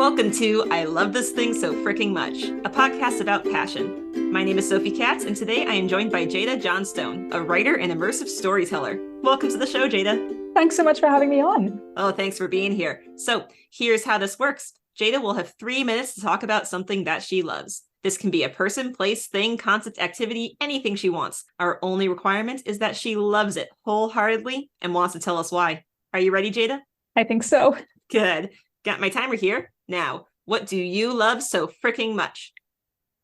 Welcome to I Love This Thing So Fricking Much, a podcast about passion. My name is Sophie Katz, and today I am joined by Jada Johnstone, a writer and immersive storyteller. Welcome to the show, Jada. Thanks so much for having me on. Oh, thanks for being here. So here's how this works. Jada will have 3 minutes to talk about something that she loves. This can be a person, place, thing, concept, activity, anything she wants. Our only requirement is that she loves it wholeheartedly and wants to tell us why. Are you ready, Jada? I think so. Good. Got my timer here. Now, what do you love so fricking much?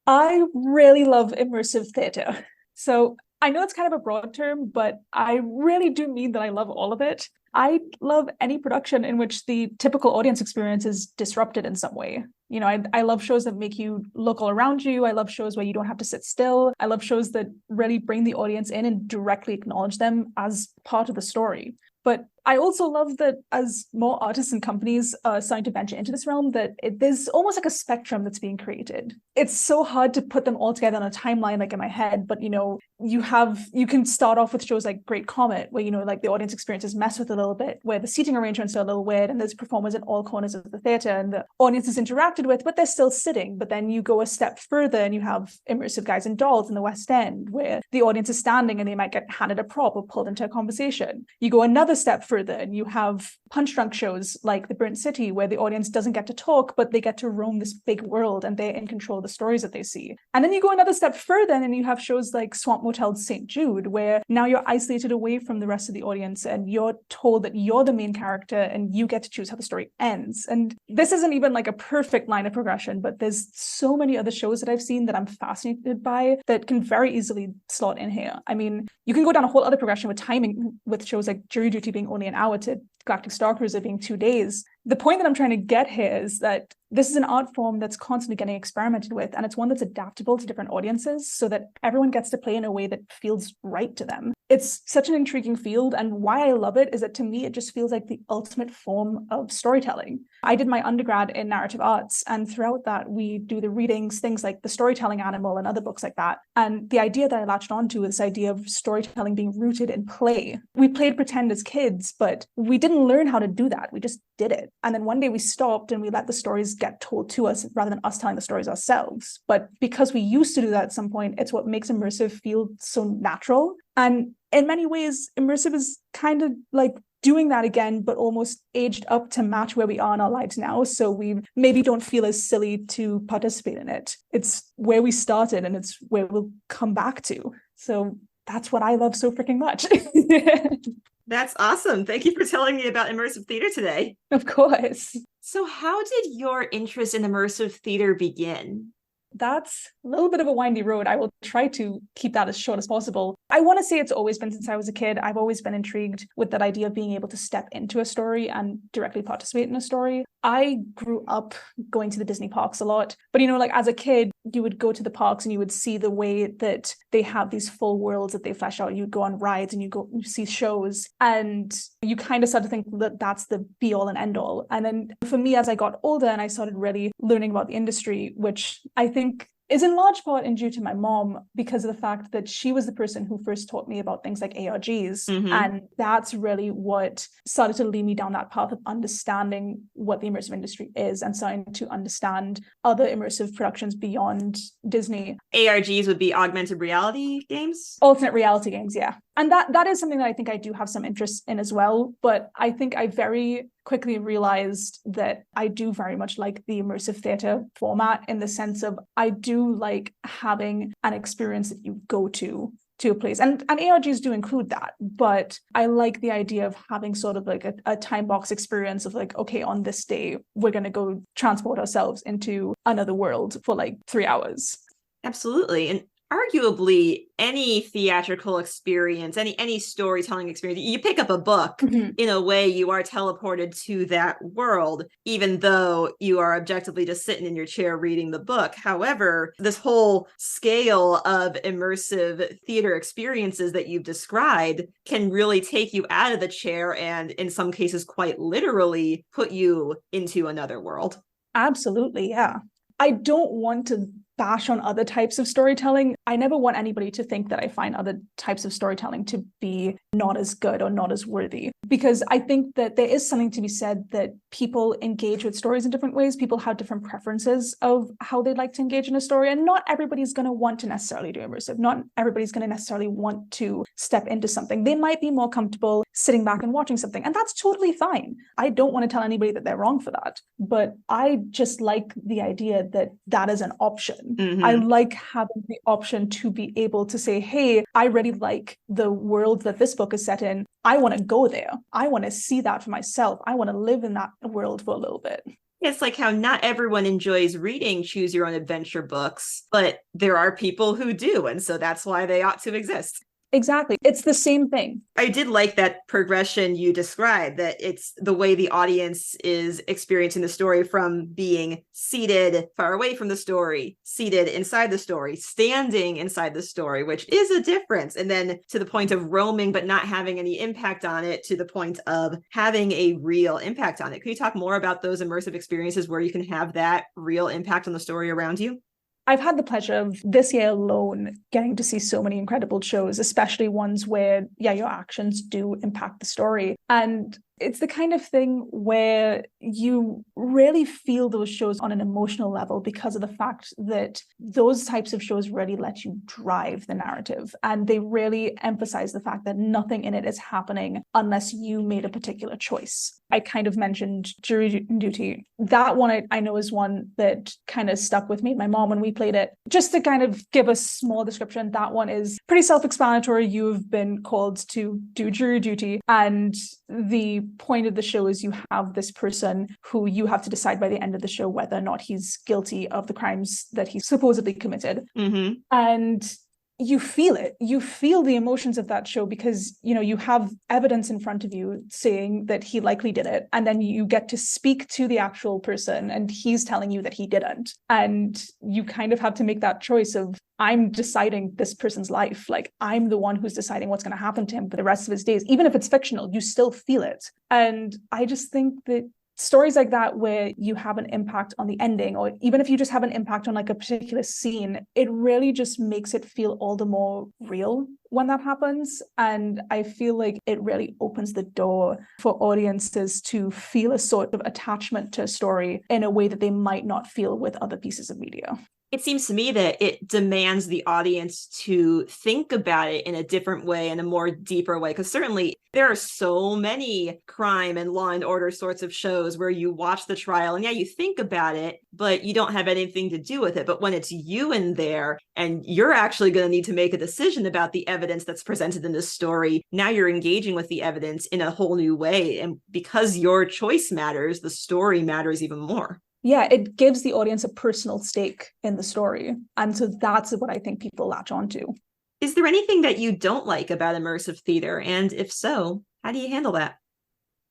I really love immersive theater. So I know it's kind of a broad term, but I really do mean that I love all of it. I love any production in which the typical audience experience is disrupted in some way. You know, I love shows that make you look all around you. I love shows where you don't have to sit still. I love shows that really bring the audience in and directly acknowledge them as part of the story. But I also love that as more artists and companies are starting to venture into this realm, that there's almost like a spectrum that's being created. It's so hard to put them all together on a timeline like in my head, but you know, you can start off with shows like Great Comet, where you know, like the audience experience is messed with a little bit, where the seating arrangements are a little weird, and there's performers in all corners of the theater, and the audience is interacted with, but they're still sitting. But then you go a step further, and you have Immersive Guys and Dolls in the West End, where the audience is standing, and they might get handed a prop or pulled into a conversation. You go another step further, and you have punch drunk shows like The Burnt City, where the audience doesn't get to talk, but they get to roam this big world and they're in control of the stories that they see. And then you go another step further, and then you have shows like Swamp Motel's St. Jude, where now you're isolated away from the rest of the audience and you're told that you're the main character and you get to choose how the story ends. And this isn't even like a perfect line of progression, but there's so many other shows that I've seen that I'm fascinated by that can very easily slot in here. I mean, you can go down a whole other progression with timing, with shows like Jury Duty being only an hour to Galactic Star Cruiser being 2 days. The point that I'm trying to get here is that this is an art form that's constantly getting experimented with, and it's one that's adaptable to different audiences so that everyone gets to play in a way that feels right to them. It's such an intriguing field, and why I love it is that to me, it just feels like the ultimate form of storytelling. I did my undergrad in narrative arts, and throughout that, we do the readings, things like The Storytelling Animal and other books like that. And the idea that I latched onto is this idea of storytelling being rooted in play. We played pretend as kids, but we didn't learn how to do that. We just did it. And then one day we stopped and we let the stories get told to us rather than us telling the stories ourselves. But because we used to do that at some point, it's what makes immersive feel so natural. And in many ways, immersive is kind of like doing that again, but almost aged up to match where we are in our lives now. So we maybe don't feel as silly to participate in it. It's where we started and it's where we'll come back to. So that's what I love so freaking much. That's awesome. Thank you for telling me about immersive theater today. Of course. So how did your interest in immersive theater begin? That's a little bit of a windy road. I will try to keep that as short as possible. I want to say it's always been since I was a kid. I've always been intrigued with that idea of being able to step into a story and directly participate in a story. I grew up going to the Disney parks a lot, but you know, like as a kid, you would go to the parks and you would see the way that they have these full worlds that they flesh out. You'd go on rides and you see shows, and you kind of start to think that that's the be all and end all. And then for me, as I got older and I started really learning about the industry, which I think is in large part due to my mom, because of the fact that she was the person who first taught me about things like ARGs. Mm-hmm. And that's really what started to lead me down that path of understanding what the immersive industry is and starting to understand other immersive productions beyond Disney. ARGs would be augmented reality games? Alternate reality games, yeah. And that is something that I think I do have some interest in as well. But I think I very quickly realized that I do very much like the immersive theater format, in the sense of I do like having an experience that you go to a place. And ARGs do include that. But I like the idea of having sort of like a time box experience of like, okay, on this day, we're going to go transport ourselves into another world for like 3 hours. Absolutely. And arguably any theatrical experience, any storytelling experience, you pick up a book, Mm-hmm. in a way you are teleported to that world, even though you are objectively just sitting in your chair reading the book. However, this whole scale of immersive theater experiences that you've described can really take you out of the chair and in some cases quite literally put you into another world. Absolutely, yeah. I don't want to bash on other types of storytelling. I never want anybody to think that I find other types of storytelling to be not as good or not as worthy, because I think that there is something to be said that people engage with stories in different ways. People have different preferences of how they'd like to engage in a story, and not everybody's going to want to necessarily do immersive. Not everybody's going to necessarily want to step into something. They might be more comfortable sitting back and watching something, and that's totally fine. I don't want to tell anybody that they're wrong for that, but I just like the idea that that is an option. I like having the option to be able to say, hey, I really like the world that this book is set in. I want to go there. I want to see that for myself. I want to live in that world for a little bit. It's like how not everyone enjoys reading choose your own adventure books, but there are people who do. And so that's why they ought to exist. Exactly. It's the same thing. I did like that progression you described, that it's the way the audience is experiencing the story, from being seated far away from the story, seated inside the story, standing inside the story, which is a difference. And then to the point of roaming, but not having any impact on it, to the point of having a real impact on it. Can you talk more about those immersive experiences where you can have that real impact on the story around you? I've had the pleasure of this year alone getting to see so many incredible shows, especially ones where, your actions do impact the story. And it's the kind of thing where you really feel those shows on an emotional level because of the fact that those types of shows really let you drive the narrative. And they really emphasize the fact that nothing in it is happening unless you made a particular choice. I kind of mentioned Jury Duty. That one I know is one that kind of stuck with me and my mom when we played it. Just to kind of give a small description, that one is pretty self-explanatory. You've been called to do jury duty, and the point of the show is you have this person who you have to decide by the end of the show whether or not he's guilty of the crimes that he supposedly committed. And you feel it. You feel the emotions of that show because, you have evidence in front of you saying that he likely did it. And then you get to speak to the actual person and he's telling you that he didn't. And you kind of have to make that choice of, I'm deciding this person's life. Like, I'm the one who's deciding what's going to happen to him for the rest of his days. Even if it's fictional, you still feel it. And I just think that stories like that, where you have an impact on the ending, or even if you just have an impact on like a particular scene, it really just makes it feel all the more real when that happens. And I feel like it really opens the door for audiences to feel a sort of attachment to a story in a way that they might not feel with other pieces of media. It seems to me that it demands the audience to think about it in a different way, in a more deeper way, because certainly there are so many crime and law and order sorts of shows where you watch the trial and you think about it, but you don't have anything to do with it. But when it's you in there and you're actually going to need to make a decision about the evidence that's presented in this story, now you're engaging with the evidence in a whole new way. And because your choice matters, the story matters even more. Yeah, it gives the audience a personal stake in the story. And so that's what I think people latch onto. Is there anything that you don't like about immersive theater? And if so, how do you handle that?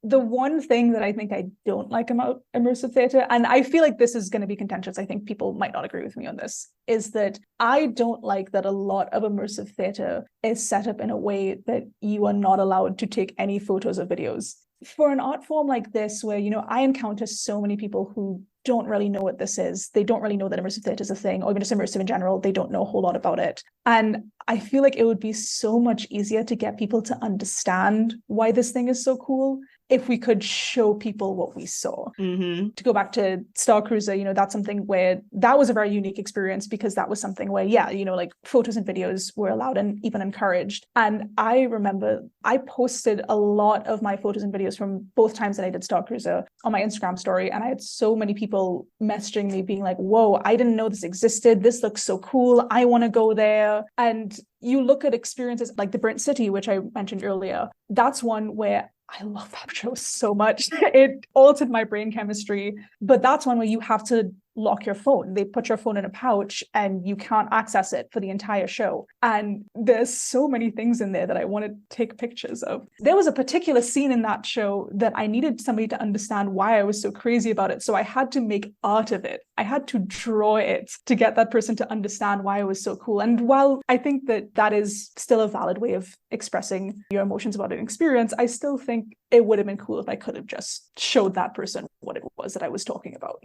The one thing that I think I don't like about immersive theater, and I feel like this is going to be contentious, I think people might not agree with me on this, is that I don't like that a lot of immersive theater is set up in a way that you are not allowed to take any photos or videos. For an art form like this, where, I encounter so many people who don't really know what this is. They don't really know that immersive theater is a thing, or even just immersive in general. They don't know a whole lot about it. And I feel like it would be so much easier to get people to understand why this thing is so cool if we could show people what we saw. To go back to Star Cruiser, that's something where that was a very unique experience, because that was something where, like photos and videos were allowed and even encouraged. And I remember I posted a lot of my photos and videos from both times that I did Star Cruiser on my Instagram story. And I had so many people messaging me being like, whoa, I didn't know this existed. This looks so cool. I want to go there. And you look at experiences like the Brent City, which I mentioned earlier. That's one where I love that show so much. It altered my brain chemistry. But that's one where you have to lock your phone. They put your phone in a pouch and you can't access it for the entire show. And there's so many things in there that I want to take pictures of. There was a particular scene in that show that I needed somebody to understand why I was so crazy about it. So I had to make art of it. I had to draw it to get that person to understand why it was so cool. And while I think that that is still a valid way of expressing your emotions about an experience, I still think it would have been cool if I could have just showed that person what it was that I was talking about.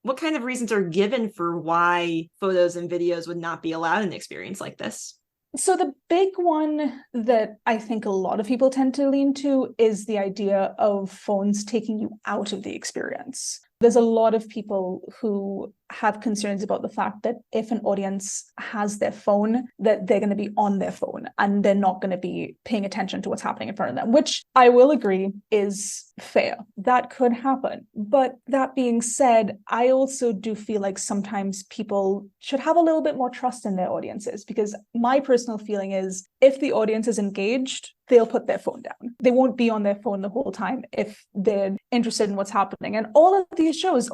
What kind of reasons are given for why photos and videos would not be allowed in an experience like this? So the big one that I think a lot of people tend to lean to is the idea of phones taking you out of the experience. There's a lot of people who have concerns about the fact that if an audience has their phone, that they're going to be on their phone and they're not going to be paying attention to what's happening in front of them, which I will agree is fair. That could happen. But that being said, I also do feel like sometimes people should have a little bit more trust in their audiences, because my personal feeling is if the audience is engaged, they'll put their phone down. They won't be on their phone the whole time if they're interested in what's happening. And all of these shows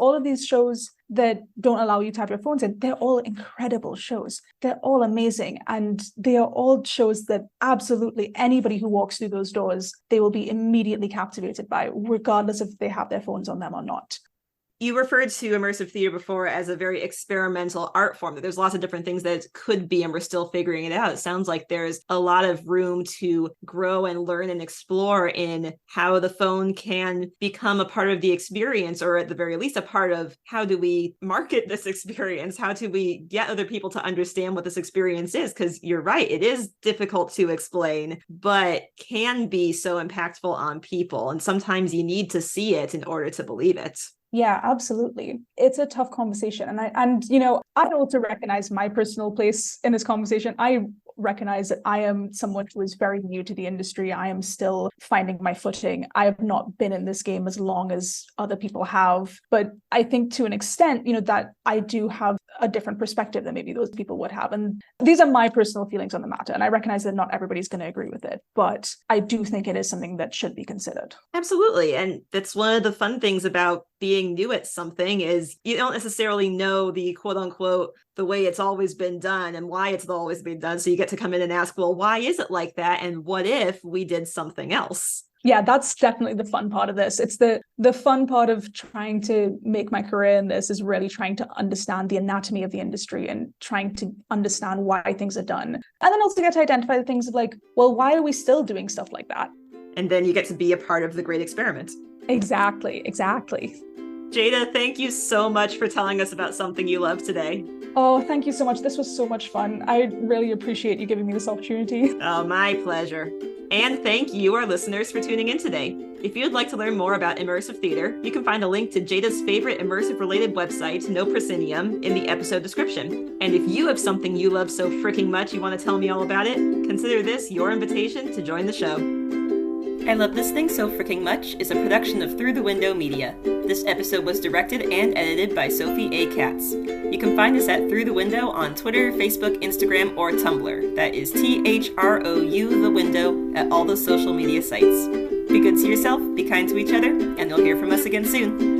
that don't allow you to have your phones in, they're all incredible shows. They're all amazing. And they are all shows that absolutely anybody who walks through those doors, they will be immediately captivated by, regardless if they have their phones on them or not. You referred to immersive theater before as a very experimental art form, that there's lots of different things that it could be, and we're still figuring it out. It sounds like there's a lot of room to grow and learn and explore in how the phone can become a part of the experience, or at the very least, a part of how do we market this experience? How do we get other people to understand what this experience is? Because you're right, it is difficult to explain, but can be so impactful on people. And sometimes you need to see it in order to believe it. Yeah, absolutely. It's a tough conversation. And I also recognize my personal place in this conversation. I recognize that I am someone who is very new to the industry. I am still finding my footing. I have not been in this game as long as other people have. But I think to an extent, that I do have a different perspective than maybe those people would have. And these are my personal feelings on the matter. And I recognize that not everybody's going to agree with it, but I do think it is something that should be considered. Absolutely. And that's one of the fun things about being new at something is you don't necessarily know the quote unquote, the way it's always been done and why it's always been done. So you get to come in and ask, well, why is it like that? And what if we did something else? Yeah, that's definitely the fun part of this. It's the fun part of trying to make my career in this is really trying to understand the anatomy of the industry and trying to understand why things are done. And then also get to identify the things of like, well, why are we still doing stuff like that? And then you get to be a part of the great experiment. Exactly. Jada, thank you so much for telling us about something you love today. Oh, thank you so much. This was so much fun. I really appreciate you giving me this opportunity. Oh, my pleasure. And thank you, our listeners, for tuning in today. If you'd like to learn more about immersive theater, you can find a link to Jada's favorite immersive-related website, No Proscenium, in the episode description. And if you have something you love so freaking much you want to tell me all about it, consider this your invitation to join the show. I Love This Thing So Freaking Much is a production of Through the Window Media. This episode was directed and edited by Sophie A. Katz. You can find us at Through the Window on Twitter, Facebook, Instagram, or Tumblr. That is THROU the Window at all those social media sites. Be good to yourself, be kind to each other, and you'll hear from us again soon.